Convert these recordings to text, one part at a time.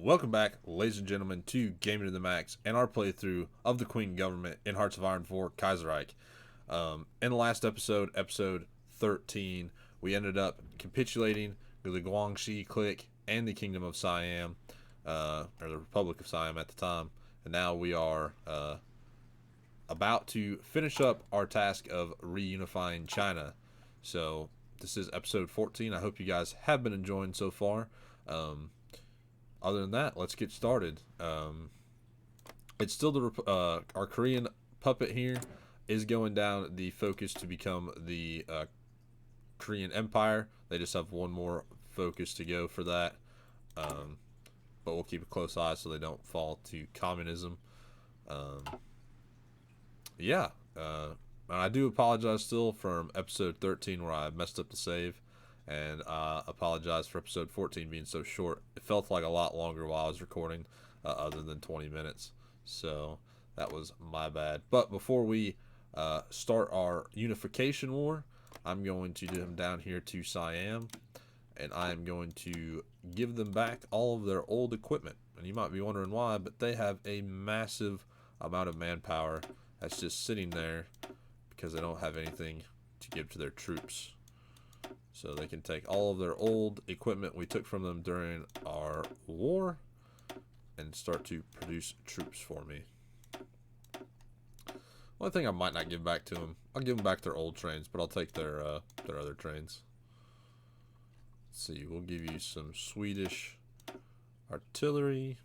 Welcome back, ladies and gentlemen, to Gaming to the Max and our playthrough of the Qing government in Hearts of Iron 4 Kaiserreich. In the last episode, episode 13, we ended up capitulating with the Guangxi clique and the Kingdom of Siam, or the Republic of Siam at the time. And now we are about to finish up our task of reunifying China. So this is episode 14. I hope you guys have been enjoying so far. Other than that, let's get started. It's still our Korean puppet here is going down the focus to become the Korean Empire. They just have one more focus to go for that. But we'll keep a close eye so they don't fall to communism. And I do apologize still from episode 13 where I messed up the save. And I apologize for episode 14 being so short. It felt like a lot longer while I was recording, other than 20 minutes. So that was my bad. But before we start our unification war, I'm going to do them down here to Siam. And I am going to give them back all of their old equipment. And you might be wondering why, but they have a massive amount of manpower that's just sitting there because they don't have anything to give to their troops. So they can take all of their old equipment we took from them during our war and start to produce troops for me. One thing I might not give back to them, I'll give them back their old trains, but I'll take their other trains. Let's see, we'll give you some Swedish artillery.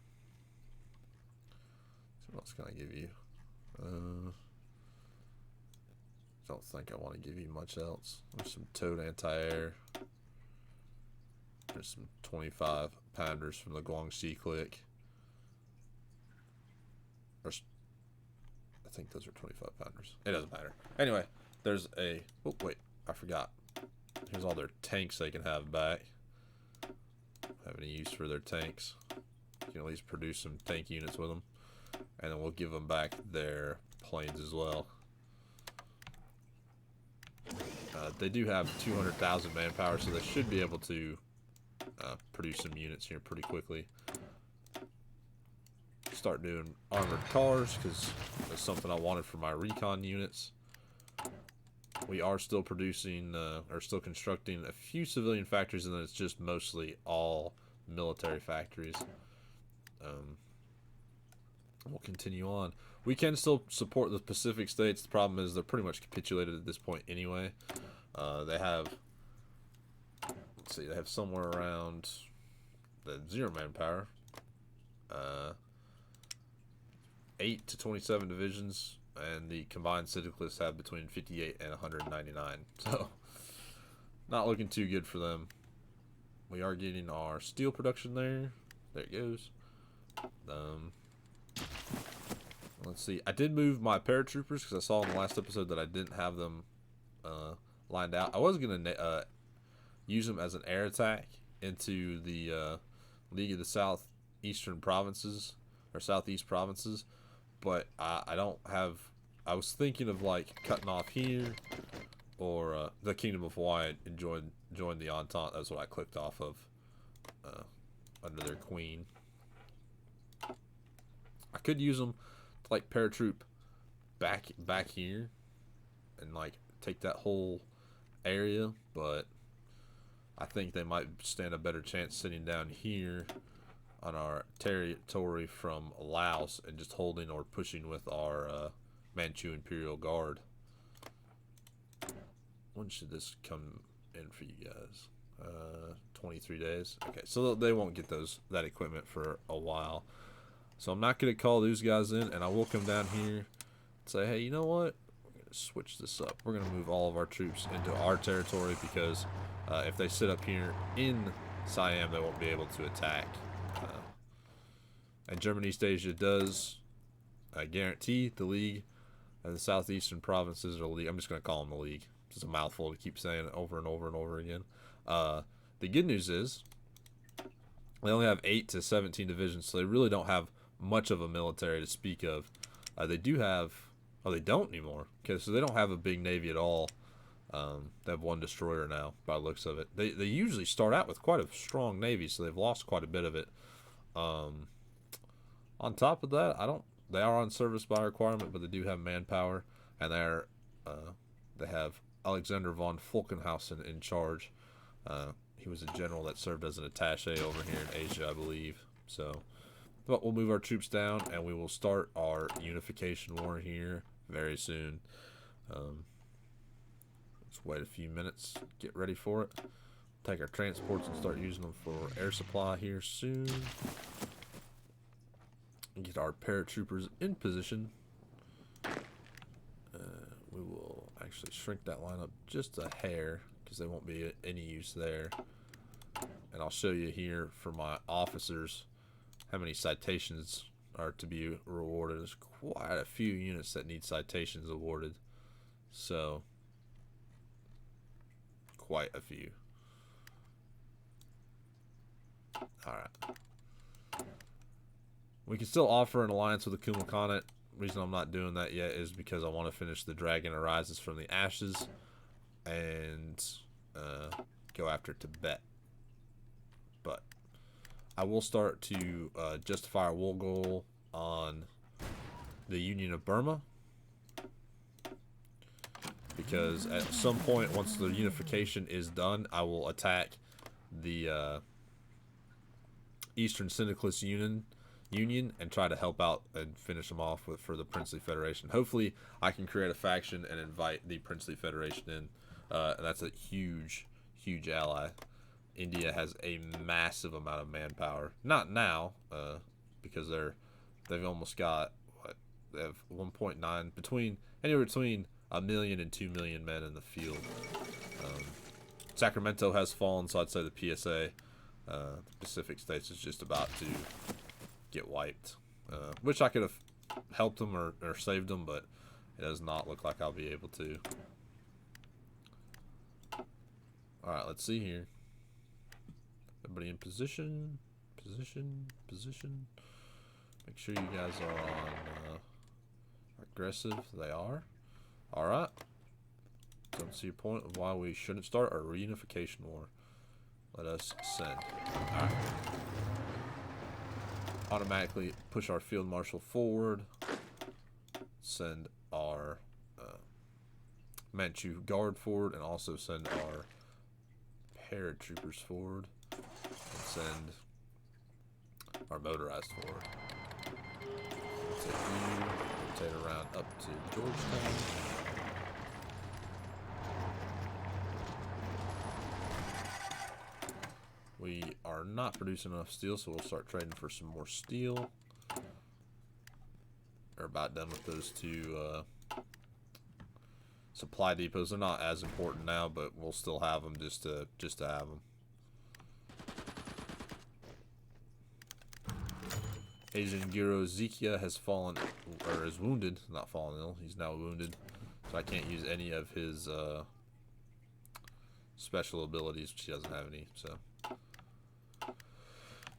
What else can I give you? Don't think I want to give you much else. There's some towed anti-air. There's some 25 pounders from the Guangxi clique. I think those are 25 pounders. It doesn't matter. Anyway, there's a... Oh, wait. I forgot. Here's all their tanks they can have back. Have any use for their tanks. You can at least produce some tank units with them. And then we'll give them back their planes as well. They do have 200,000 manpower, so they should be able to produce some units here pretty quickly. Start doing armored cars, because that's something I wanted for my recon units. We are still producing, or still constructing a few civilian factories, and then it's just mostly all military factories. We'll continue on. We can still support the Pacific states. The problem is they're pretty much capitulated at this point anyway. They have, let's see, they have somewhere around the 0 manpower. 8 to 27 divisions, and the combined syndicalists have between 58 and 199. So, not looking too good for them. We are getting our steel production there. There it goes. Let's see. I did move my paratroopers because I saw in the last episode that I didn't have them lined out. I was going to use them as an air attack into the League of the Southeastern Provinces, or Southeast Provinces, but I don't have... I was thinking of like cutting off here, or the Kingdom of Hawaii and join the Entente. That's what I clicked off of under their queen. I could use them to like paratroop back here and like take that whole area, but I think they might stand a better chance sitting down here on our territory from Laos and just holding or pushing with our Manchu Imperial Guard. When should this come in for you guys? 23 days. Okay, so they won't get that equipment for a while. So I'm not going to call these guys in, and I will come down here and say, hey, you know what? We're going to switch this up. We're going to move all of our troops into our territory because if they sit up here in Siam, they won't be able to attack. And German East Asia does guarantee the League and the Southeastern Provinces, or League. I'm just going to call them the League. It's a mouthful to keep saying it over and over and over again. The good news is they only have 8 to 17 divisions, so they really don't have much of a military to speak of. They do have... Oh, they don't anymore. Okay, so they don't have a big navy at all. They have 1 destroyer now, by the looks of it. They usually start out with quite a strong navy, so they've lost quite a bit of it. Um, on top of that, I don't. They are on service by requirement, but they do have manpower, and they have Alexander von Falkenhausen in charge. He was a general that served as an attaché over here in Asia, I believe. So, but we'll move our troops down, and we will start our unification war here very soon. Let's wait a few minutes, get ready for it. Take our transports and start using them for air supply here soon. Get our paratroopers in position. We will actually shrink that line up just a hair because they won't be any use there. And I'll show you here for my officers how many citations are to be rewarded. There's quite a few units that need citations awarded. So, quite a few. Alright. We can still offer an alliance with the Kumal Khanate. Reason I'm not doing that yet is because I want to finish the Dragon Arises from the Ashes and go after Tibet. But I will start to justify our war goal on the Union of Burma, because at some point, once the unification is done, I will attack the Eastern Syndicalist Union and try to help out and finish them off for the Princely Federation. Hopefully, I can create a faction and invite the Princely Federation in. And that's a huge, huge ally. India has a massive amount of manpower. Not now, because they've almost got what, they have 1.9 anywhere between 1 million and 2 million men in the field. Sacramento has fallen, so I'd say the PSA, the Pacific States, is just about to get wiped. Which I could have helped them or saved them, but it does not look like I'll be able to. Alright, let's see here. Everybody in position. Position. Make sure you guys are on aggressive. They are. Alright. Don't see a point of why we shouldn't start our reunification war. Let us send. Alright. Automatically push our field marshal forward. Send our Manchu guard forward, and also send our paratroopers forward. And send our motorized forward. Take you, rotate around up to Georgetown. We are not producing enough steel, so we'll start trading for some more steel. We're about done with those two supply depots. They're not as important now, but we'll still have them just to have them. Asian Giro Zikia has fallen, or is wounded, not fallen ill. He's now wounded, so I can't use any of his special abilities, which he doesn't have any. So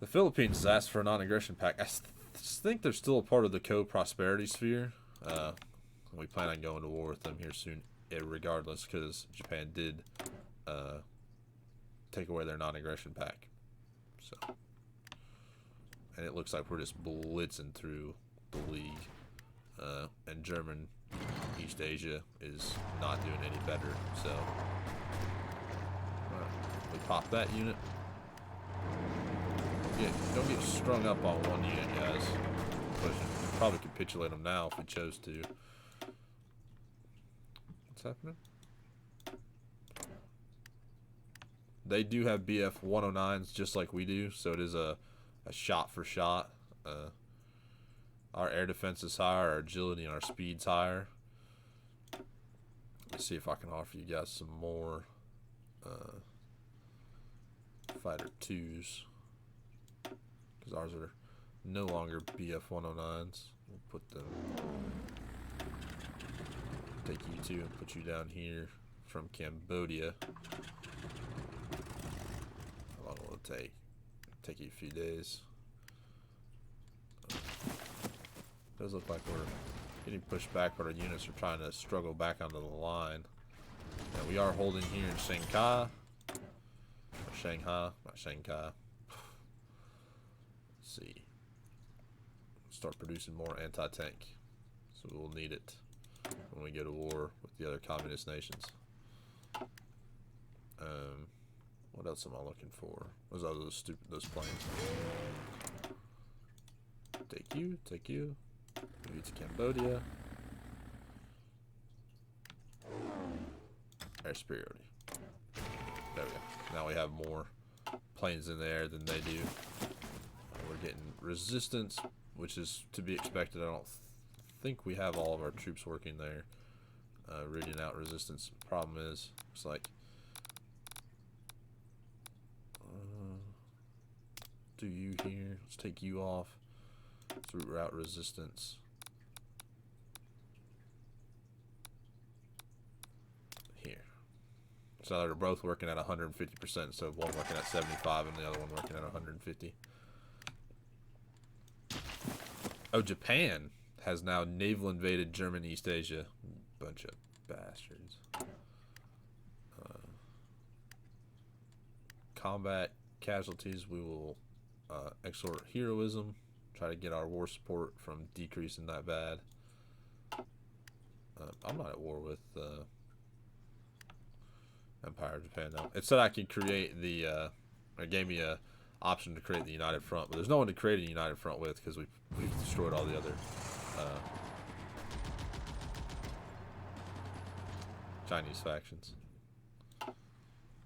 the Philippines has asked for a non-aggression pact. I think they're still a part of the co-prosperity sphere. We plan on going to war with them here soon, regardless, because Japan did take away their non-aggression pact. So, and it looks like we're just blitzing through the league, and German East Asia is not doing any better. So, we pop that unit. Don't get strung up on one unit, guys. We could probably capitulate them now if we chose to. What's happening? They do have BF 109s just like we do, so it is a shot for shot. Our air defense is higher, our agility and our speed's higher. Let's see if I can offer you guys some more fighter 2s. Because ours are no longer BF 109s. We'll put them, take you two and put you down here from Cambodia. How long will it take? Take you a few days. Does look like we're getting pushed back, but our units are trying to struggle back onto the line. And we are holding here in Shanghai. Or Shanghai, not Shanghai. see. Start producing more anti-tank. So we'll need it when we go to war with the other communist nations. What else am I looking for? Those planes. Take you. Maybe to Cambodia. Air superiority. There we go. Now we have more planes in the air than they do. We're getting resistance, which is to be expected. I don't think we have all of our troops working there. Rooting out resistance. Problem is, it's like, do you here? Let's take you off. Let's root out resistance. Here. So they're both working at 150%, so one working at 75 and the other one working at 150. Oh, Japan has now naval invaded German East Asia. Bunch of bastards. Combat casualties, we will exhort heroism. Try to get our war support from decreasing that bad. I'm not at war with Empire of Japan now. It said I could create the, it gave me a option to create the United Front, but there's no one to create a United Front with because we've destroyed all the other Chinese factions.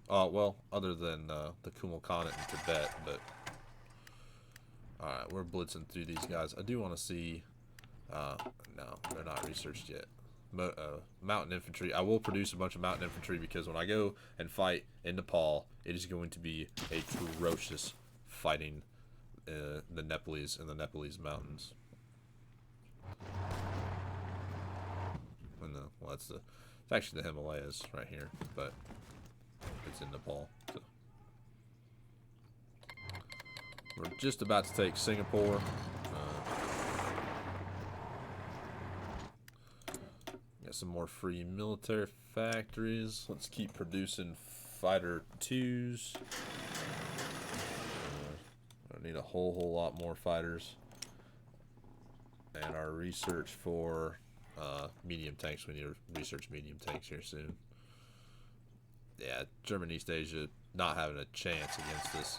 Well, other than the Kumal Khanate in Tibet, but alright, we're blitzing through these guys. I do want to see, no, they're not researched yet. Mountain infantry. I will produce a bunch of mountain infantry because when I go and fight in Nepal, it is going to be a ferocious fighting the Nepalese in the Nepalese mountains. And well, it's actually the Himalayas right here, but it's in Nepal. So. We're just about to take Singapore. Got some more free military factories. Let's keep producing fighter 2s. I need a whole lot more fighters. And our research for medium tanks. We need to research medium tanks here soon. Yeah, German East Asia not having a chance against this.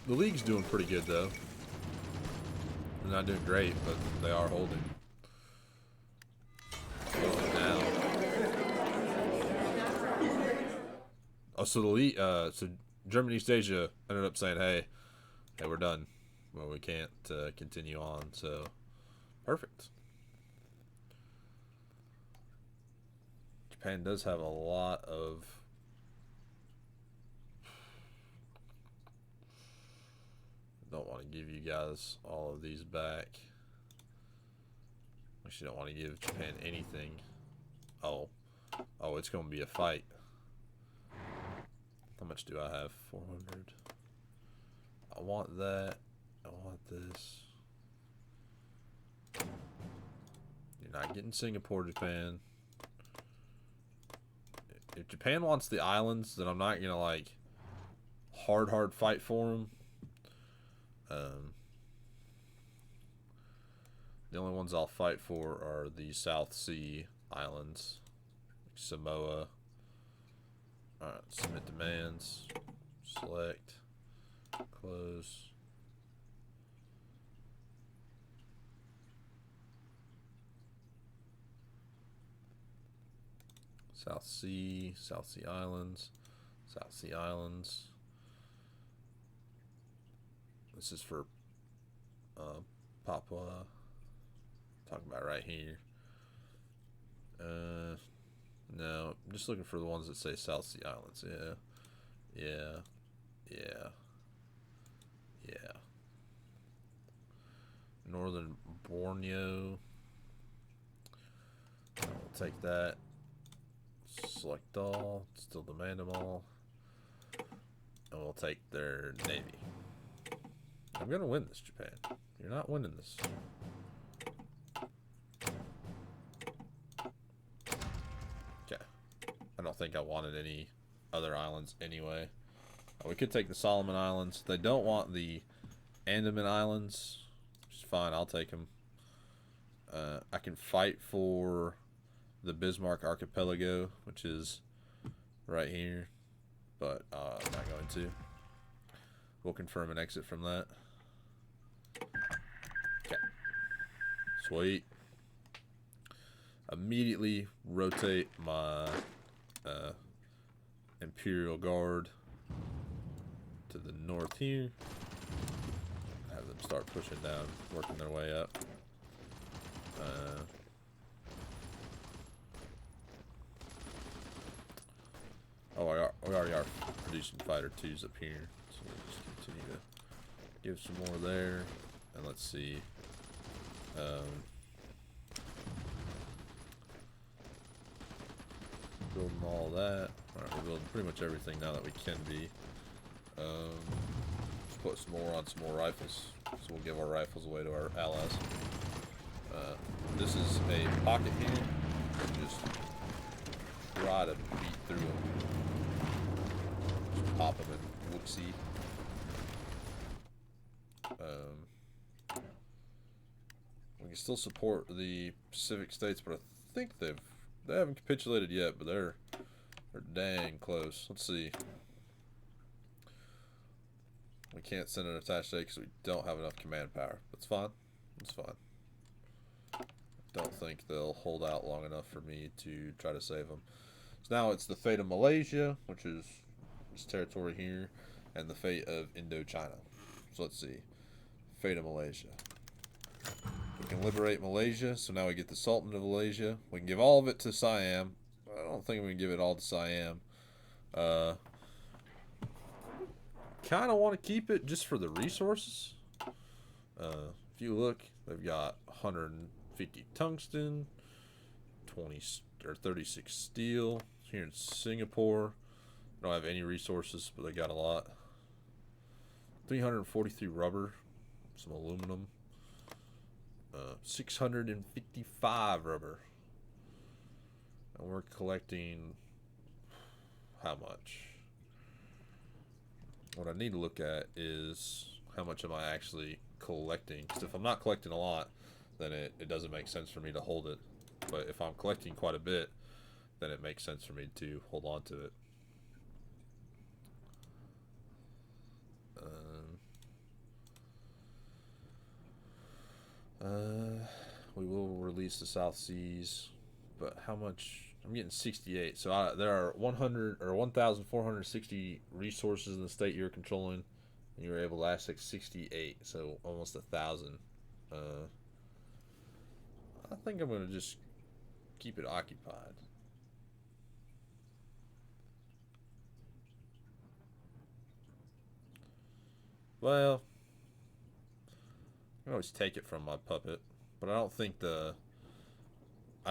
The league's doing pretty good though. They're not doing great, but they are holding. Now. Oh, so the league, so German East Asia ended up saying, "Hey, we're done. Well, we can't continue on." So, perfect. Japan does have a lot of. Don't want to give you guys all of these back. Actually, don't want to give Japan anything. Oh, it's going to be a fight. How much do I have? 400. I want that. I want this. You're not getting Singapore, Japan. If Japan wants the islands, then I'm not gonna like hard fight for them. The only ones I'll fight for are the South Sea islands, Samoa. Alright, submit demands, select, close. South Sea Islands, South Sea Islands. This is for Papua. Talking about right here. No, I'm just looking for the ones that say South Sea Islands. Yeah. Northern Borneo. I'll take that. Select all. Still demand them all. And we'll take their navy. I'm gonna win this, Japan. You're not winning this. Okay. I don't think I wanted any other islands anyway. We could take the Solomon Islands. They don't want the Andaman Islands, which is fine. I'll take them. I can fight for the Bismarck Archipelago, which is right here, but I'm not going to. We'll confirm an exit from that. Okay. Sweet. Immediately rotate my Imperial Guard to the north here. Have them start pushing down, working their way up. We already are producing fighter twos up here, so we'll just continue to give some more there. And let's see. Building all that. Alright, we're building pretty much everything now that we can be. Let's put some more on some more rifles. So we'll give our rifles away to our allies. This is a pocket here. Just try to beat through them. Just pop them and whoopsie. We can still support the Pacific states, but I think they haven't capitulated yet, but they're dang close. Let's see. We can't send an attached state because we don't have enough command power. That's fine. It's fine. Don't think they'll hold out long enough for me to try to save them. So now it's the fate of Malaysia, which is this territory here, and the fate of Indochina. So let's see. Fate of Malaysia. We can liberate Malaysia, so now we get the Sultan of Malaysia. We can give all of it to Siam. I don't think we can give it all to Siam. Kind of want to keep it just for the resources. If you look, they've got 150 tungsten, 20 or 36 steel. Here in Singapore, they don't have any resources, but they got a lot. 343 rubber, some aluminum, 655 rubber, and we're collecting how much? What I need to look at is how much am I actually collecting, because if I'm not collecting a lot, then it doesn't make sense for me to hold it. But if I'm collecting quite a bit, then it makes sense for me to hold on to it. We will release the South Seas, but how much? I'm getting 68. So there are 100 or 1,460 resources in the state you're controlling, and you were able to access 68. So almost 1,000. I think I'm gonna just keep it occupied. Well, I can always take it from my puppet, but I don't think I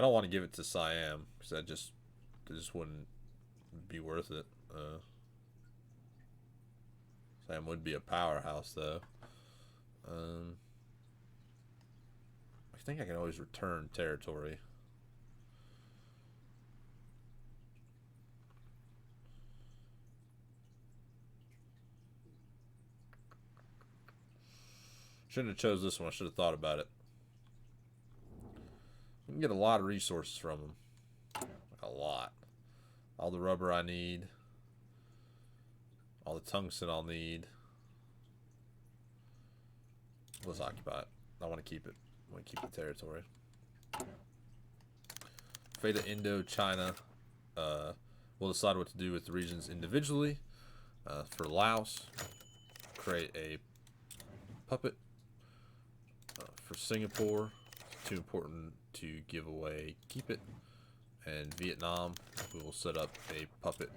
don't want to give it to Siam because that just wouldn't be worth it. Siam would be a powerhouse though. I think I can always return territory. Shouldn't have chose this one. I should have thought about it. We can get a lot of resources from them. Like a lot. All the rubber I need. All the tungsten I'll need. Let's occupy it. I want to keep it. I want to keep the territory. Fate of Indochina. We'll decide what to do with the regions individually. For Laos, create a puppet. For Singapore, it's too important to give away. Keep it. And Vietnam, we will set up a puppet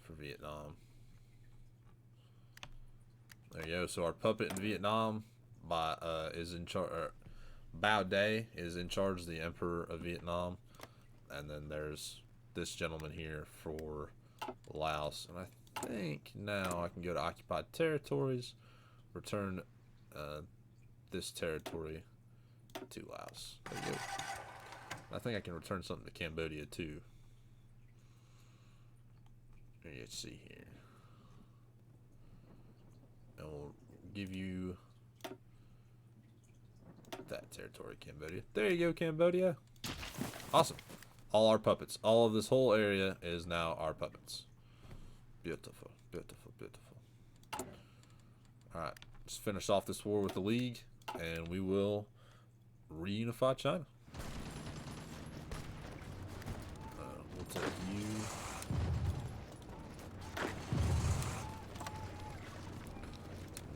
for Vietnam. There you go. So our puppet in Vietnam is in charge. Bao Day is in charge, the Emperor of Vietnam, and then there's this gentleman here for Laos. And I think now I can go to occupied territories, return this territory to Laos. There you go. I think I can return something to Cambodia too. Let's see here. And we'll give you that territory, Cambodia. There you go, Cambodia. Awesome. All our puppets. All of this whole area is now our puppets. Beautiful, beautiful, beautiful. Alright, let's finish off this war with the League, and we will reunify China. We'll take you.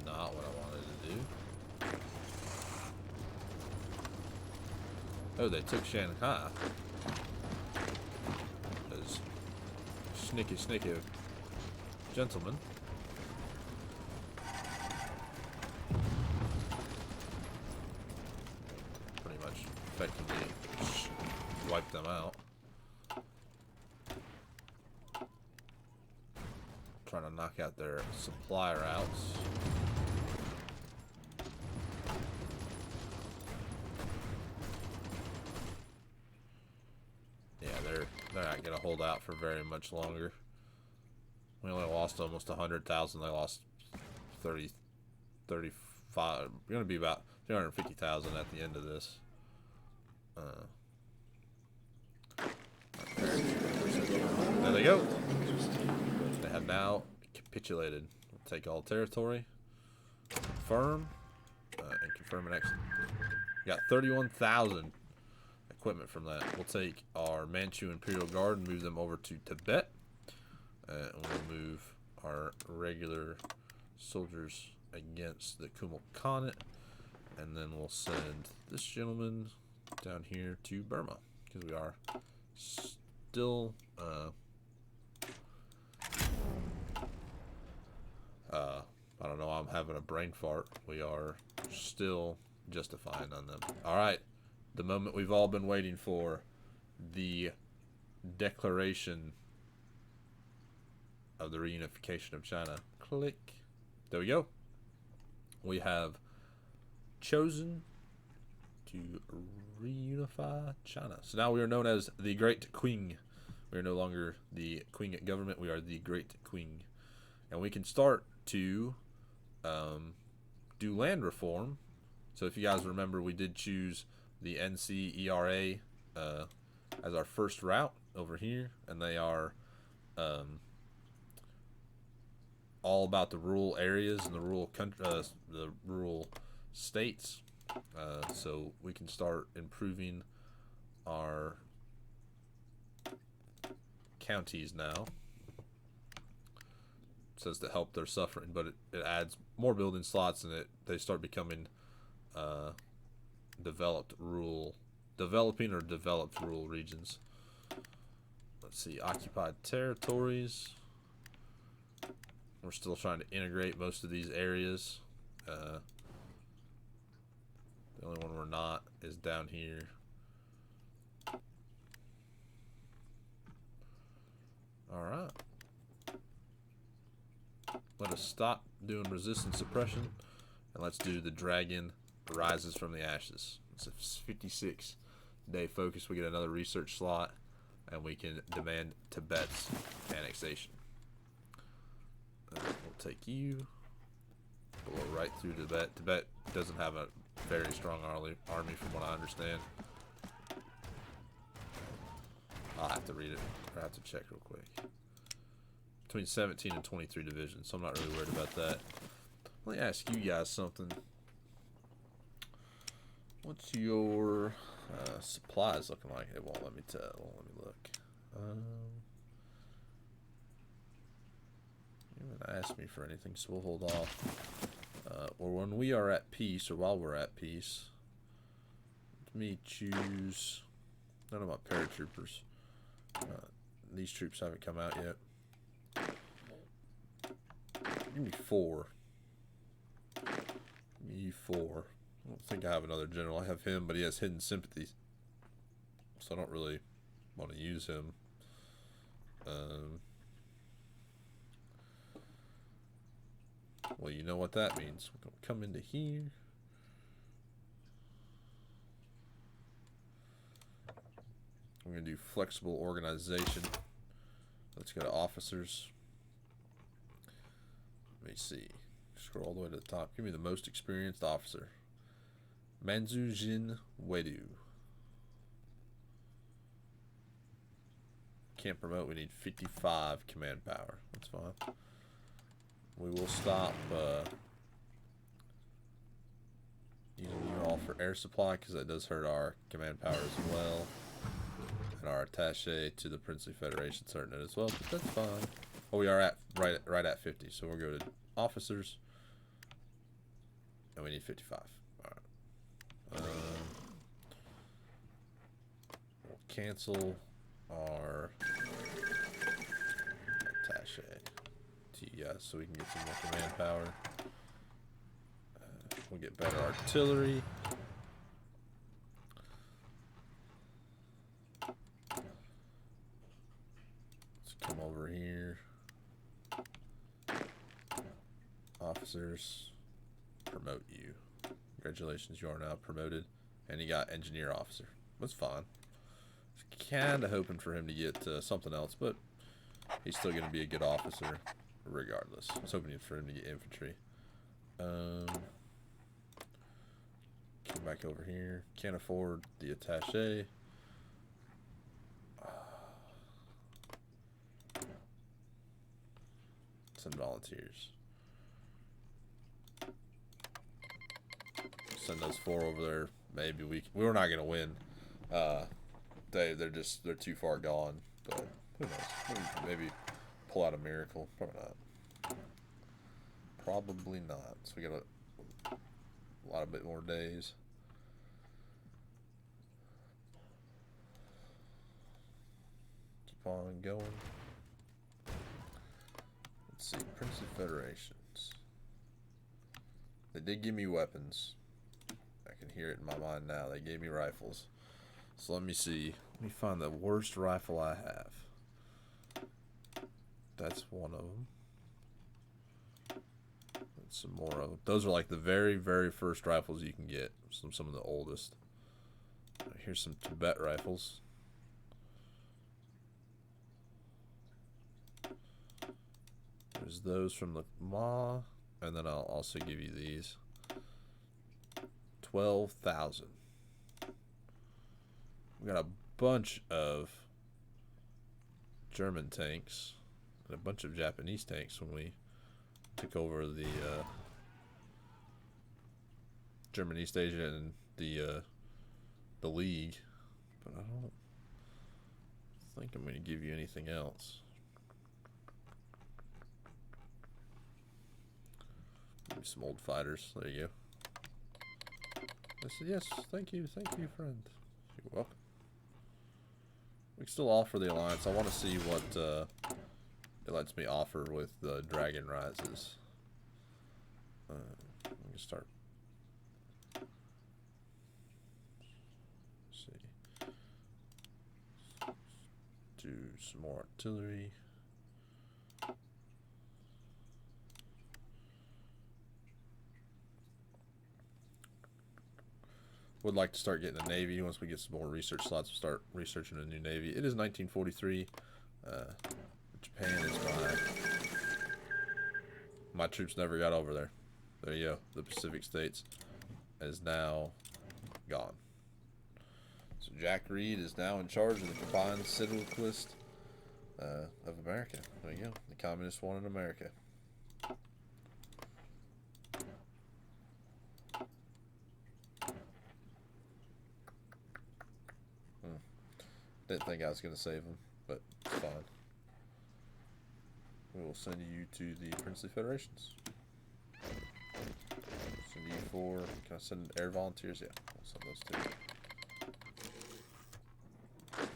Not what I wanted to do. Oh, they took Shanghai. Those snicky gentlemen. Pretty much effectively wiped them out. Trying to knock out their supply routes. Yeah, they're not gonna hold out for very much longer. We only lost almost 100,000. They lost 35. We're gonna be about 350,000 at the end of this. There they go. They have now capitulated. We'll take all territory. Confirm. And confirm an exit. We got 31,000 equipment from that. We'll take our Manchu Imperial Guard and move them over to Tibet. And we'll move our regular soldiers against the Kumal Khanate. And then we'll send this gentleman down here to Burma. Because we are still... I don't know, I'm having a brain fart. We are still justifying on them. Alright, the moment we've all been waiting for. The declaration of the reunification of China. Click. There we go. We have chosen to reunify China. So now we are known as the Great Qing. We are no longer the Qing government. We are the Great Qing. And we can start to do land reform. So if you guys remember, we did choose the NCERA as our first route over here. And they are all about the rural areas and the rural the rural states. So we can start improving our counties now. It says to help their suffering, but it adds more building slots, and they start becoming developing or developed rural regions. Let's see, occupied territories. We're still trying to integrate most of these areas. The only one we're not is down here. Alright. Let us stop doing resistance suppression, and let's do the dragon rises from the ashes. It's a 56-day focus. We get another research slot, and we can demand Tibet's annexation. We'll take you. Blow right through Tibet. Tibet doesn't have a very strong army from what I understand. I'll have to read it. Or have to check real quick. Between 17 and 23 divisions, so I'm not really worried about that. Let me ask you guys something. What's your supplies looking like? It won't let me tell. It won't let me look. You haven't asked me for anything, so we'll hold off. Or when we are at peace, or while we're at peace, let me choose none of my paratroopers. These troops haven't come out yet. Give me 4. Give me 4. I don't think I have another general. I have him, but he has hidden sympathies, so I don't really want to use him. Well, you know what that means. We're going to come into here. I'm going to do flexible organization. Let's go to officers. Let me see. Scroll all the way to the top. Give me the most experienced officer. Manzu Jin Wedu. Can't promote. We need 55 command power. That's fine. We will stop using you all for air supply because that does hurt our command power as well. And our attache to the Princely Federation hurting it as well, but that's fine. Oh, we are at right at 50, so we'll go to officers. And we need 55. Alright. We'll cancel our attache to you guys so we can get some more command power. We'll get better artillery. Let's come over here. Officers, promote you. Congratulations, you are now promoted. And you got engineer officer. That's fine. Kind of hoping for him to get something else, but he's still going to be a good officer regardless. I was hoping for him to get infantry. Come back over here. Can't afford the attache. Send volunteers. Send those 4 over there. Maybe we're not gonna win. They're too far gone. But who knows? Maybe pull out a miracle. Probably not. Probably not. So we got a lot of bit more days. Keep on going. Let's see. Princely Federations. They did give me weapons. I can hear it in my mind now. They gave me rifles. So let me see. Let me find the worst rifle I have. That's one of them. And some more of them. Those are like the very, very first rifles you can get. Some of the oldest. Here's some Tibet rifles. There's those from the Ma. And then I'll also give you these. 12,000. We got a bunch of German tanks and a bunch of Japanese tanks when we took over the German East Asia and the League. But I don't think I'm going to give you anything else. Maybe some old fighters. There you go. I said, yes, thank you, friend. You're welcome. We can still offer the alliance. I want to see what it lets me offer with the Dragon Rises. Let me start. Let's see. Do some more artillery. Would like to start getting a navy. Once we get some more research slots, we'll start researching a new navy. It is 1943. Japan is my troops never got over there. There you go. The Pacific States is now gone. So Jack Reed is now in charge of the combined citadel-list of America. There you go. The communists wanted America. Didn't think I was going to save him, but it's fine. We will send you to the Princely Federations. Send you for... Can I send air volunteers? Yeah, we'll send those two.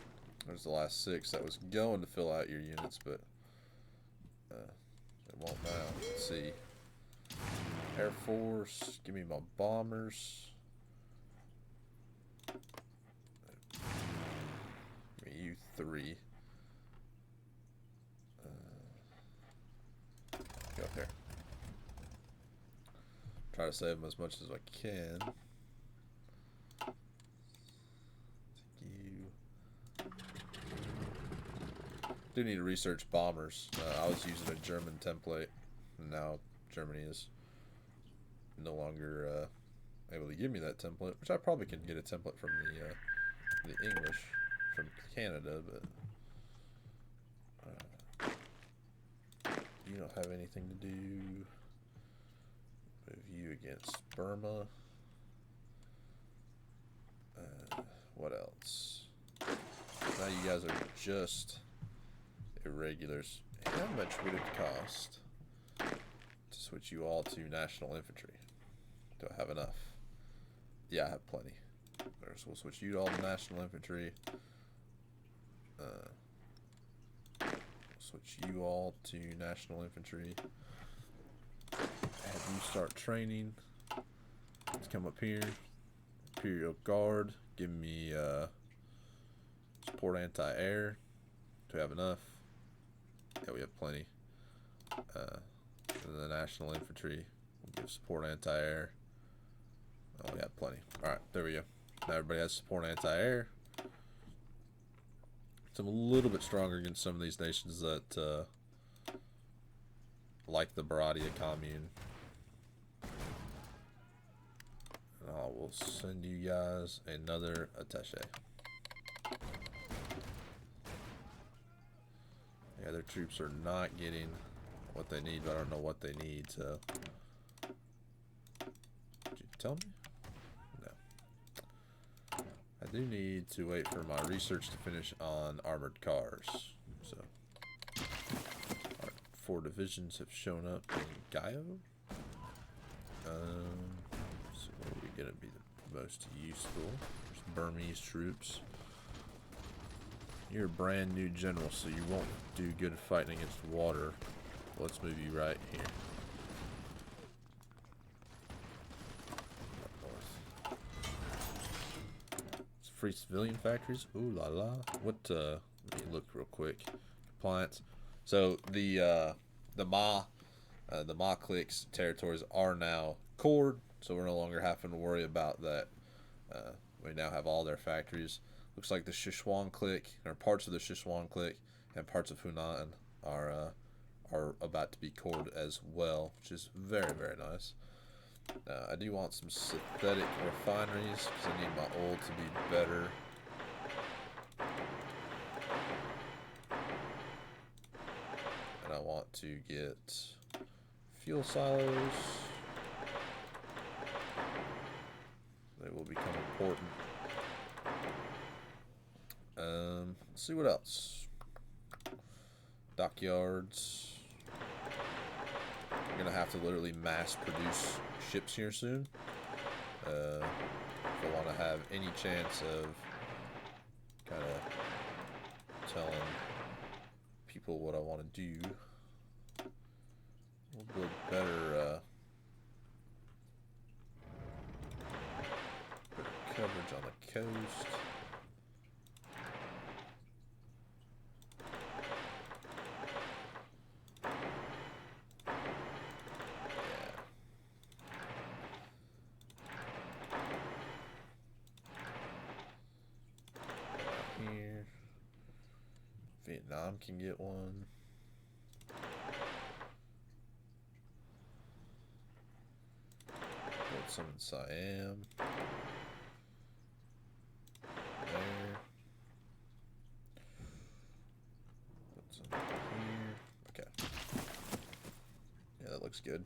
There's the last 6 that was going to fill out your units, but it won't now. Let's see. Air Force, give me my bombers. You 3. Go up there. Try to save them as much as I can. You do need to research bombers. I was using a German template, and now Germany is no longer able to give me that template, which I probably can get a template from the English from Canada, but you don't have anything to do. Move you against Burma. What else? Now you guys are just irregulars. How much would it cost to switch you all to national infantry? Do I have enough? Yeah, I have plenty. So we'll switch you all to national infantry. Switch you all to national infantry. Have you start training. Let's come up here. Imperial Guard. Give me support anti-air. Do we have enough? Yeah, we have plenty. And the national infantry. We'll give support anti-air. Oh, we have plenty. Alright, there we go. Now everybody has support anti-air. So I'm a little bit stronger against some of these nations that like the Baratia commune. And I will send you guys another attaché. Yeah, their troops are not getting what they need, but I don't know what they need, so. Did you tell me? No. I do need to wait for my research to finish on armored cars. So, our 4 divisions have shown up in Gaio. So what are we gonna be the most useful? There's Burmese troops. You're a brand new general, so you won't do good fighting against water. Let's move you right here. Up north. It's free civilian factories. Ooh la la. What? Let me look real quick. Compliance. So the Ma clique's territories are now cored, so we're no longer having to worry about that. We now have all their factories. Looks like the Sichuan clique, or parts of the Sichuan clique, and parts of Hunan are about to be cored as well, which is very, very nice. I do want some synthetic refineries because I need my oil to be better. And I want to get fuel silos. They will become important. Let's see what else. Dockyards. I'm gonna have to literally mass produce ships here soon. If I want to have any chance of kind of telling people what I want to do. We'll build better coverage on the coast. Here. Vietnam can get one. Build some in Siam. There. Put some here. Okay. Yeah, that looks good.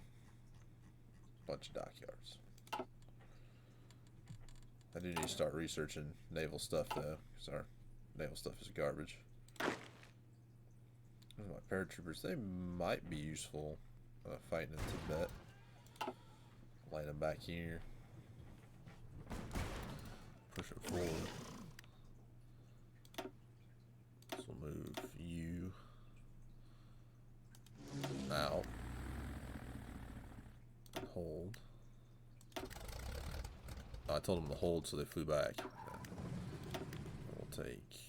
Bunch of dockyards. I do need to start researching naval stuff though, because our naval stuff is garbage. My paratroopers, they might be useful fighting in Tibet. Line them back here. Push it forward. This will move you out. And hold. I told them to hold, so they flew back. We'll take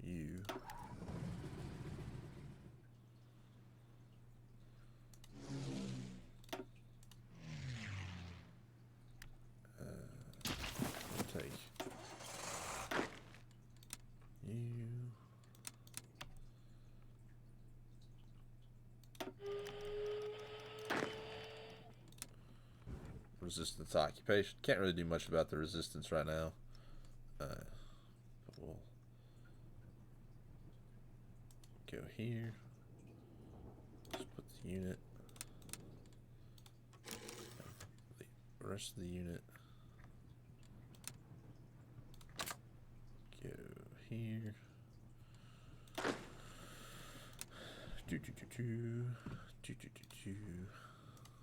you. We'll take you. resistance to occupation. Can't really do much about the resistance right now. But we'll go here. Let's put the unit. The rest of the unit. Go here.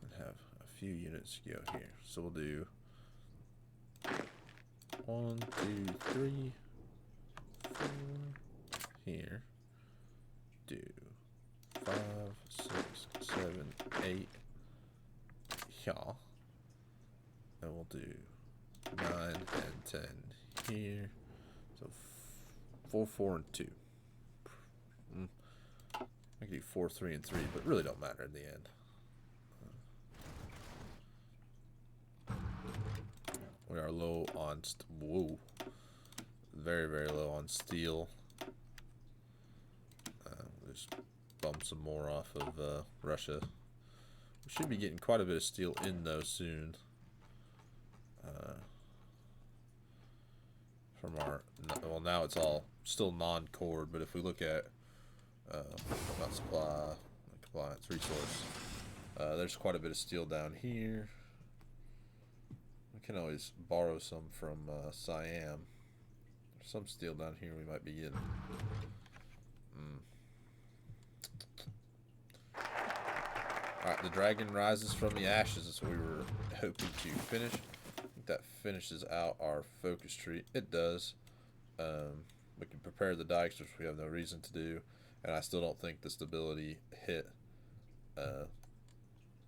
And have a few units go here. So we'll do 1, 2, 3, 4 here. Do 5, 6, 7, 8 here. And we'll do 9 and 10 here. So 4, 4, and 2. I could do 4, 3, and 3, but really don't matter in the end. We are low on whoa, very, very low on steel. We'll just bump some more off of Russia. We should be getting quite a bit of steel in though soon. From our, well, now it's all still non-cored, but if we look at not supply, compliance, resource, there's quite a bit of steel down here. We can always borrow some from Siam. There's some steel down here we might be getting. Alright, the dragon rises from the ashes. That's what we were hoping to finish. I think that finishes out our focus tree. It does. We can prepare the dikes, which we have no reason to do. And I still don't think the stability hit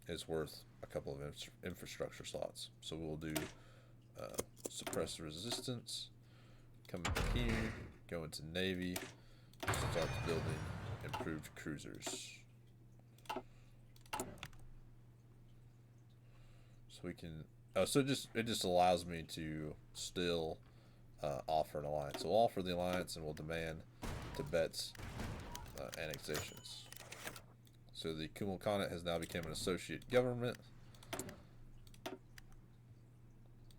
is worth a couple of infrastructure slots. So we'll do suppress the resistance, come in here, go into Navy, start building improved cruisers. So we can, so it just allows me to still offer an alliance. So we'll offer the alliance and we'll demand Tibet's annexations. So the Kumal Khanate has now become an associate government.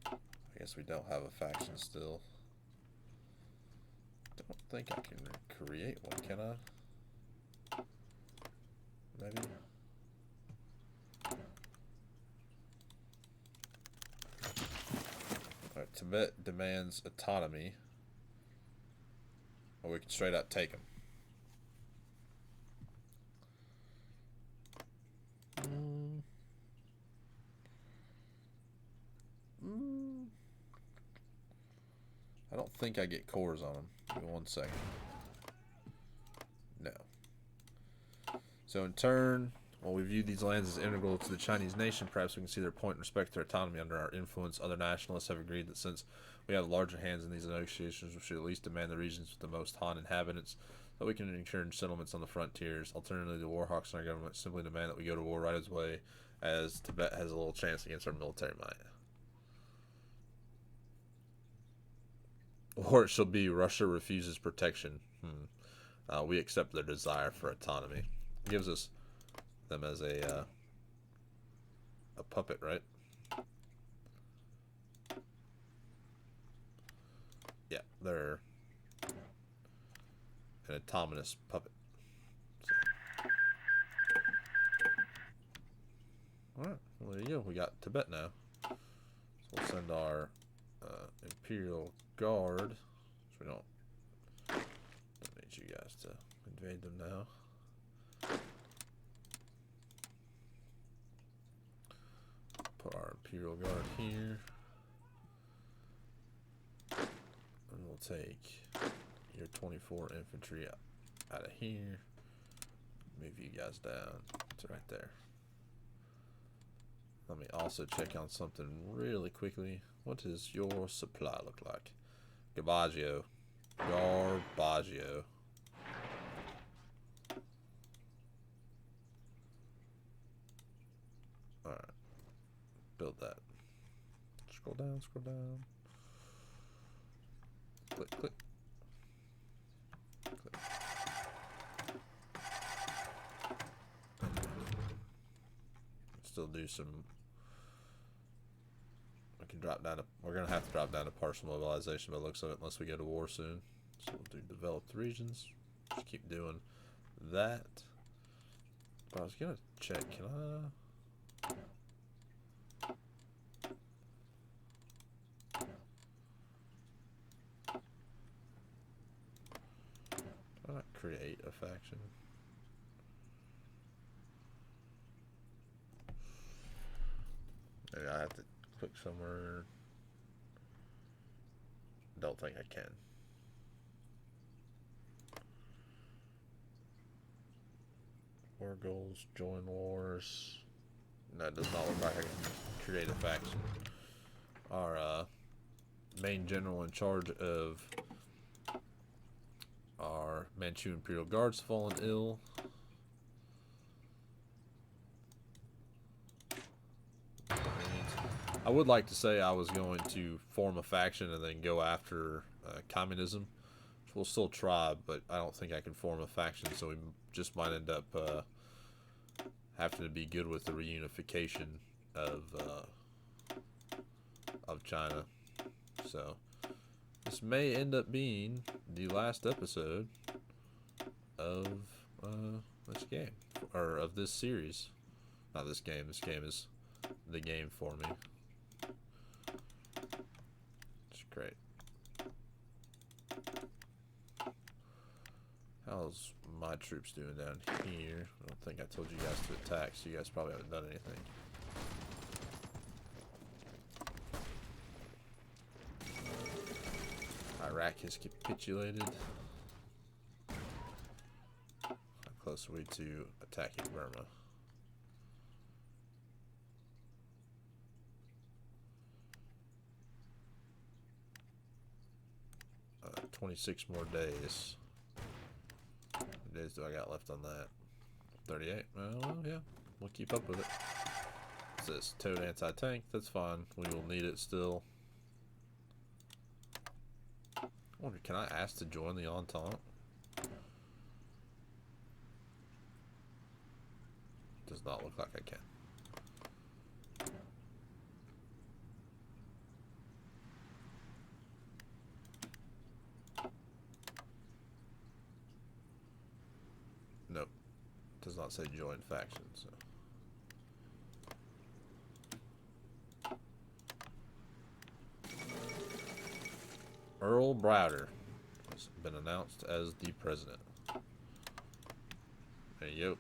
I guess we don't have a faction still. Don't think I can create one, can I? Maybe. Alright, Tibet demands autonomy. Or we can straight up take them. I don't think I get cores on them. Give me 1 second. No. So in turn, while we view these lands as integral to the Chinese nation, perhaps we can see their point in respect to their autonomy under our influence. Other nationalists have agreed that since we have larger hands in these negotiations, we should at least demand the regions with the most Han inhabitants, so we can encourage settlements on the frontiers. Alternatively, the warhawks in our government simply demand that we go to war right away, as Tibet has a little chance against our military might. Or it shall be Russia refuses protection. We accept their desire for autonomy. It gives us them as a puppet, right? Yeah, they're an autonomous puppet. So. Alright, well there you go. We got Tibet now. So we'll send our Imperial Guard. So we don't need you guys to invade them now. Put our Imperial Guard here. And we'll take your 24 infantry out of here. Move you guys down to right there. Let me also check on something really quickly. What does your supply look like? Garbaggio. Garbaggio. Alright. Build that. Scroll down, scroll down. Click, click. Click. Still do some can drop down to, we're gonna have to drop down to partial mobilization by the looks of it, unless we go to war soon. So we'll do developed regions. Just keep doing that. But I was gonna check. Can I not create a faction? Maybe I have to click somewhere. Don't think I can. War goals, join wars. No, it does not look like I can create a faction. Our main general in charge of our Manchu Imperial Guard's fallen ill. I would like to say I was going to form a faction and then go after communism, which we'll still try, but I don't think I can form a faction, so we just might end up having to be good with the reunification of China. So this may end up being the last episode of this game, or of this series. Not this game. This game is the game for me. It's great. How's my troops doing down here? I don't think I told you guys to attack, so you guys probably haven't done anything. Iraq has capitulated. How close are we to attacking Burma? 26 more days. How many days do I got left on that? 38? Well, yeah. We'll keep up with it. It says towed anti-tank. That's fine. We will need it still. I wonder, can I ask to join the Entente? Does not look like I can. Nope. Does not say join faction, so. Earl Browder has been announced as the president. There you go.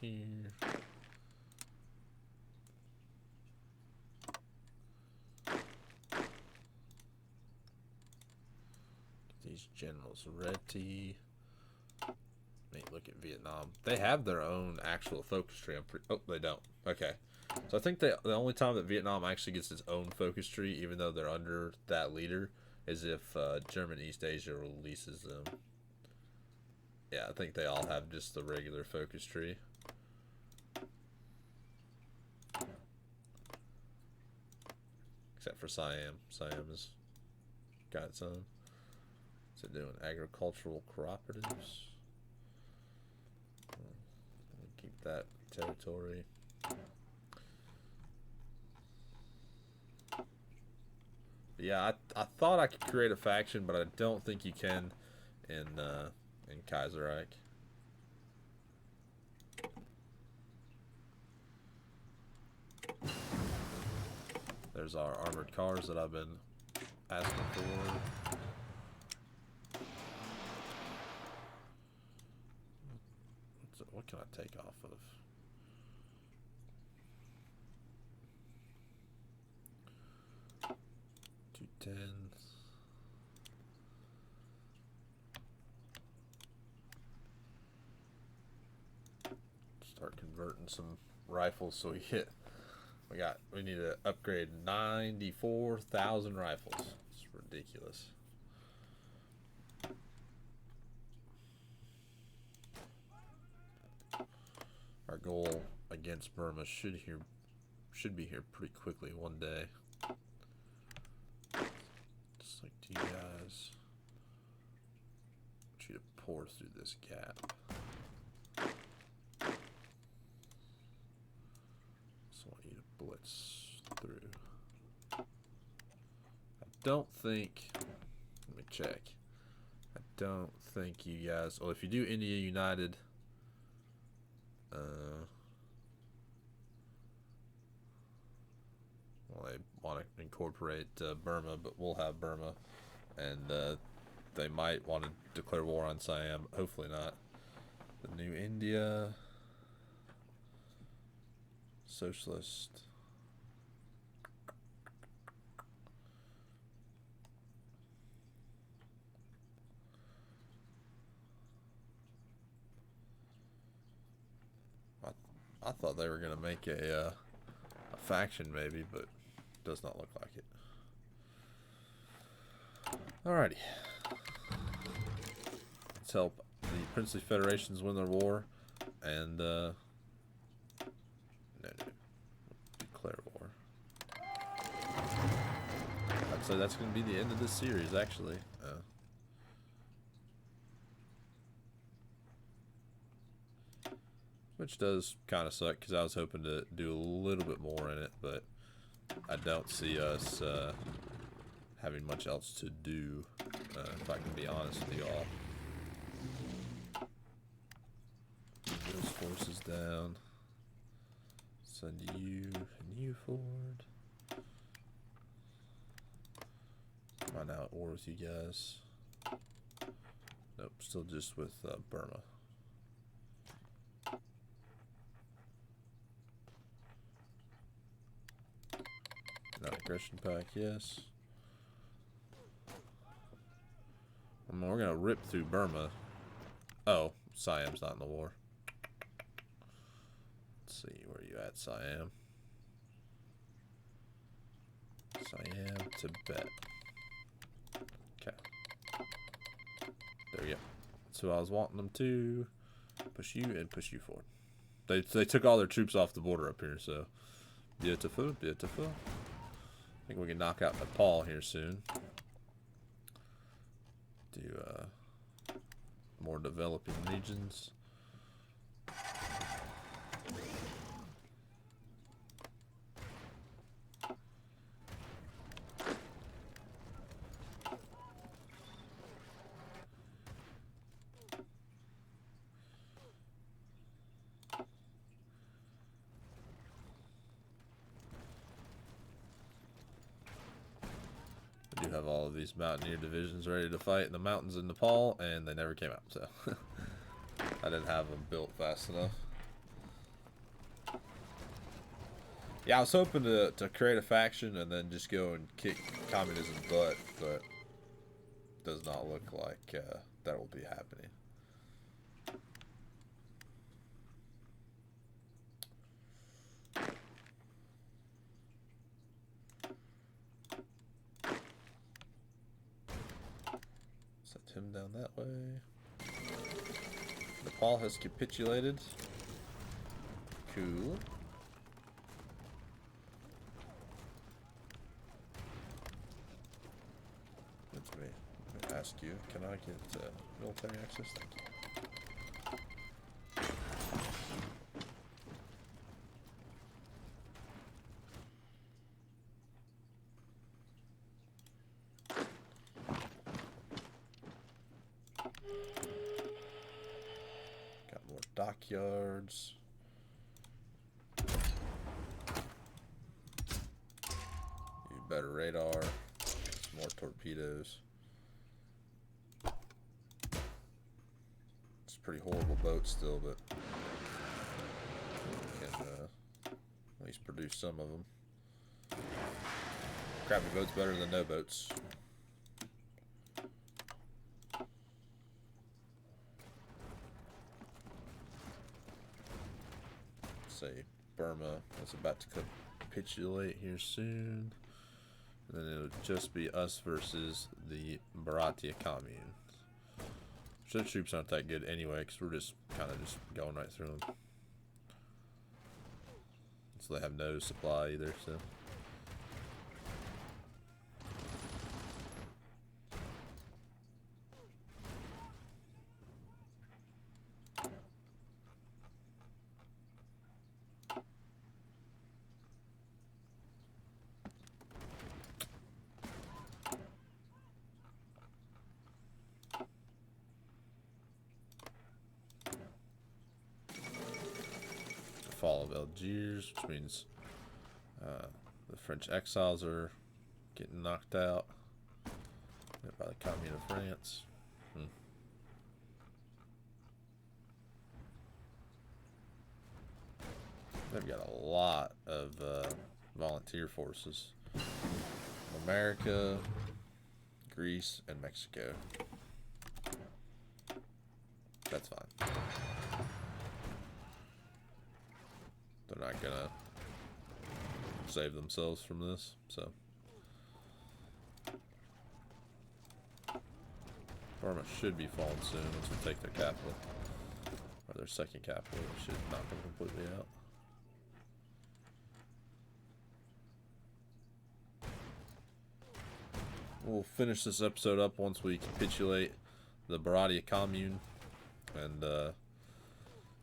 Here. These generals ready. Look at Vietnam. They have their own actual focus tree. Oh, they don't. Okay. So I think the only time that Vietnam actually gets its own focus tree, even though they're under that leader, is if German East Asia releases them. Yeah, I think they all have just the regular focus tree. Except for Siam. Siam has got its own. What's it doing? Agricultural cooperatives. Keep that territory. Yeah, I thought I could create a faction, but I don't think you can in Kaiserreich. There's our armored cars that I've been asking for. What can I take off of? $210. Start converting some rifles so we get We need to upgrade 94,000 rifles. It's ridiculous. Our goal against Burma should be here pretty quickly one day. Just like you guys. I want you to pour through this gap. So I want you to blitz through. I don't think. Let me check. I don't think you guys. Well, if you do India United. Well, they want to incorporate Burma, but we'll have Burma, and they might want to declare war on Siam. Hopefully not. The new India, socialist. I thought they were gonna make a faction maybe, but does not look like it. Alrighty. Let's help the princely federations win their war, and no, declare war. I'd say that's going to be the end of this series, actually. Which does kind of suck, because I was hoping to do a little bit more in it, but I don't see us having much else to do, if I can be honest with you all. Move those forces down. Send you and you forward. Am I now at war with you guys? Nope, still just with Burma. Non-aggression pact, yes. I mean, we're gonna rip through Burma. Oh, Siam's not in the war. Let's see, where are you at, Siam? Siam, Tibet. Okay. There we go. That's who I was wanting them to. Push you and push you forward. They took all their troops off the border up here, so beautiful, beautiful. I think we can knock out Nepal here soon. Do more developing regions. I do have all of these mountaineer divisions ready to fight in the mountains in Nepal, and they never came out, so I didn't have them built fast enough. Yeah, I was hoping to create a faction and then just go and kick communism's butt, but it does not look like that will be happening. Him down that way. Nepal has capitulated. Cool. Let me ask you, can I get military access? Thank you. Dockyards. Need better radar. Some more torpedoes. It's a pretty horrible boat still, but we can at least produce some of them. Crappy boats better than no boats. Say Burma is about to capitulate here soon. And then it'll just be us versus the Bharatiya Commune. So the troops aren't that good anyway, because we're just kind of just going right through them. So they have no supply either, so. Fall of Algiers, which means the French exiles are getting knocked out by the Commune of France. They've got a lot of volunteer forces. America, Greece, and Mexico. That's fine. They're not gonna save themselves from this, so. Burma should be falling soon once we take their capital. Or their second capital. We should knock them completely out. We'll finish this episode up once we capitulate the Bharatiya Commune. And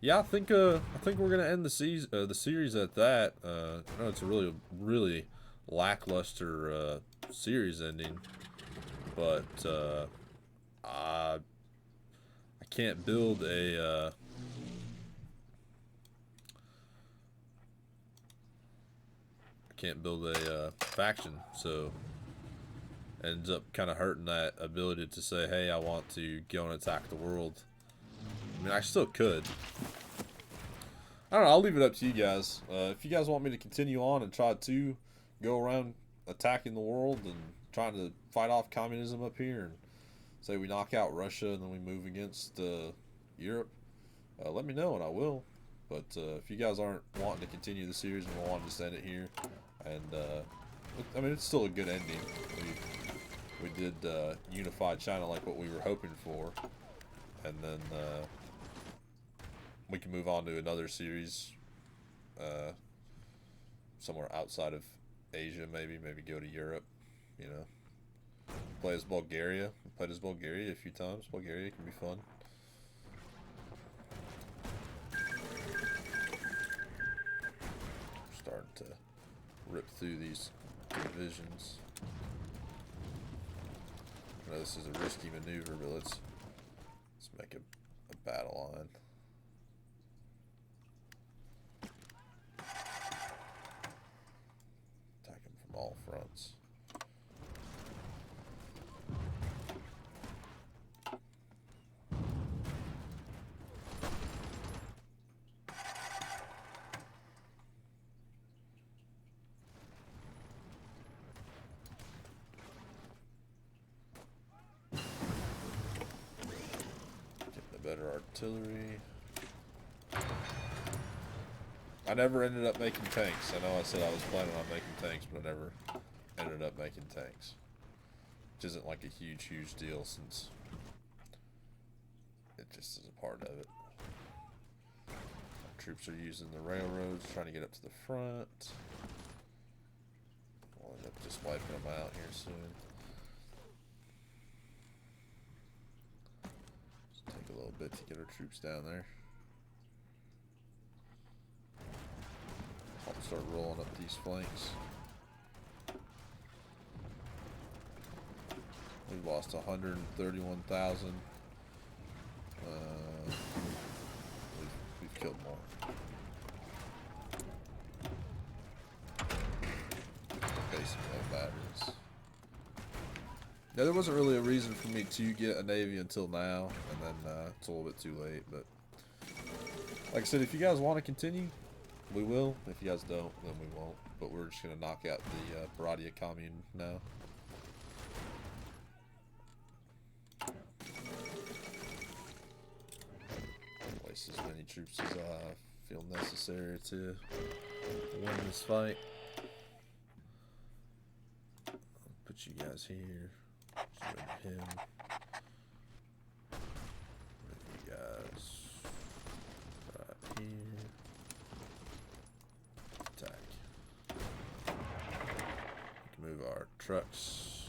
yeah, I think we're gonna end the series at that. I know it's a really lackluster series ending, but I can't build a faction, so ends up kind of hurting that ability to say, hey, I want to go and attack the world. I mean, I still could. I don't know, I'll leave it up to you guys. If you guys want me to continue on and try to go around attacking the world and trying to fight off communism up here and say we knock out Russia and then we move against Europe, let me know and I will. But if you guys aren't wanting to continue the series and want to just end it here, and I mean, it's still a good ending. We did unify China like what we were hoping for, and then we can move on to another series somewhere outside of Asia, maybe go to Europe, you know. Play as Bulgaria. Played as Bulgaria a few times. Bulgaria can be fun. Starting to rip through these divisions. I know this is a risky maneuver, but let's make a battle line. Attack them from all fronts. Better artillery. I never ended up making tanks. I know I said I was planning on making tanks, but I never ended up making tanks. Which isn't like a huge deal since it just is a part of it. Our troops are using the railroads, trying to get up to the front. We'll end up just wiping them out here soon. Take a little bit to get our troops down there. I'll start rolling up these flanks. We've lost 131,000. We've killed more. Basically no batteries. Yeah, there wasn't really a reason for me to get a navy until now, and then it's a little bit too late, but like I said, if you guys want to continue, we will. If you guys don't, then we won't. But we're just going to knock out the Bharatiya Commune now. Waste as many troops as I feel necessary to win this fight. Get you guys here. Just him. Move you guys right here. Attack. We can move our trucks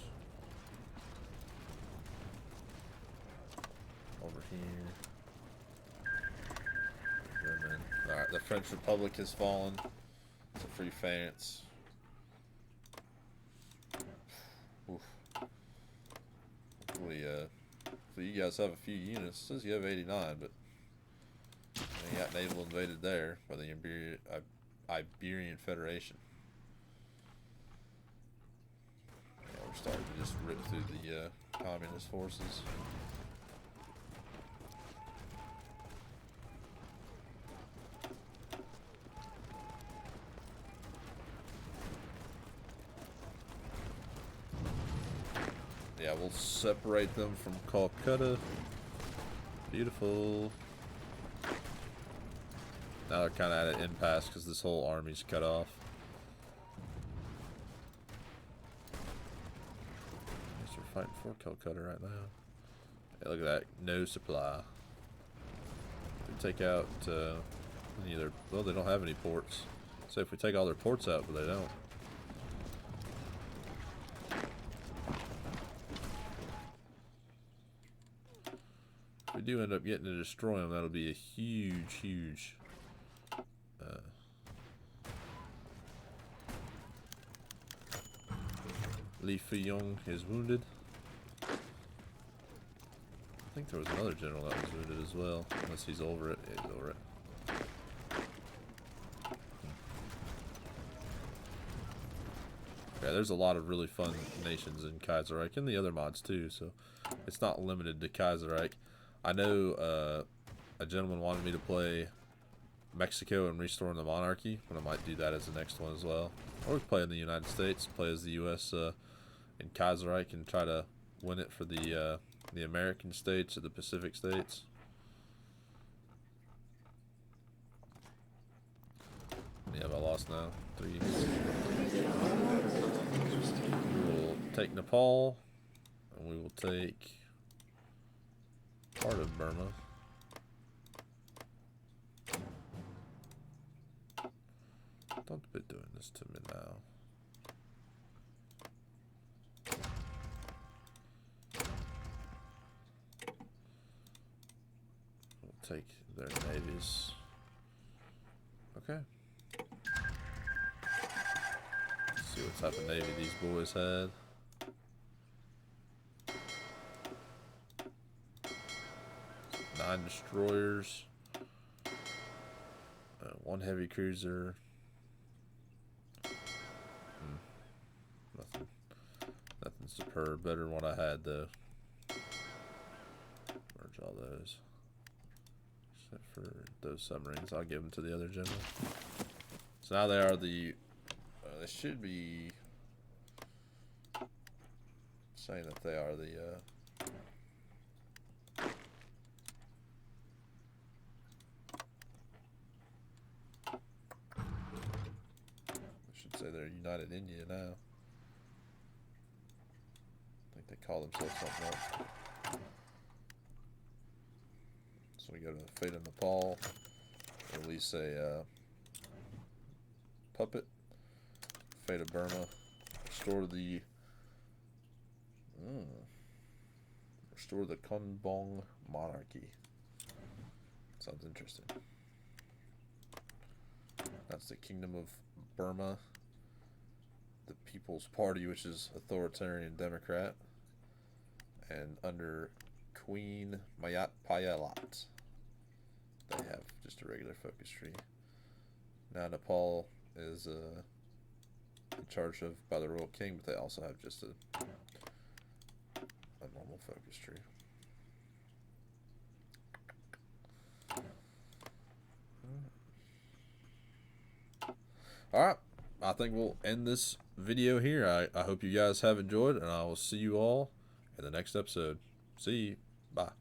over here. Alright, the French Republic has fallen. It's a free France. Oof. Hopefully, you guys have a few units. It says you have 89, but you got naval invaded there by the Iberian Federation. Yeah, we're starting to just rip through the communist forces. Yeah, we'll separate them from Calcutta. Beautiful. Now they're kind of at an impasse because this whole army's cut off. I guess we're fighting for Calcutta right now. Yeah, look at that. No supply. We take out either. Well, they don't have any ports. So if we take all their ports out, but they don't. If we do end up getting to destroy them, that'll be a huge, huge. Li Fuyong is wounded. I think there was another general that was wounded as well, unless he's over it. Yeah, he's over it. Yeah, there's a lot of really fun nations in Kaiserreich, and the other mods too, so it's not limited to Kaiserreich. I know a gentleman wanted me to play Mexico and Restoring the Monarchy, but I might do that as the next one as well. Or we play in the United States, play as the U.S. In Kaiserreich and try to win it for the American states or the Pacific states. Yeah, have I lost now? 3 units. We will take Nepal, and we will take part of Burma. Don't be doing this to me now. We'll take their navies. Okay. Let's see what type of navy these boys had. Nine destroyers. 1 heavy cruiser. Nothing superb. Better than what I had though. Merge all those. Except for those submarines. I'll give them to the other general. So now they are the... they should be... saying that they are the... I should say they're United India now. I think they call themselves something else. So we go to the Fate of Nepal, release a puppet, Fate of Burma, restore the Konbong monarchy. Sounds interesting. That's the Kingdom of Burma, the People's Party, which is authoritarian Democrat, and under Queen Mayat Payalat, they have just a regular focus tree. Now Nepal is in charge of by the Royal King, but they also have just a normal focus tree. Alright, I think we'll end this video here. I hope you guys have enjoyed, and I will see you all in the next episode. See you. Bye.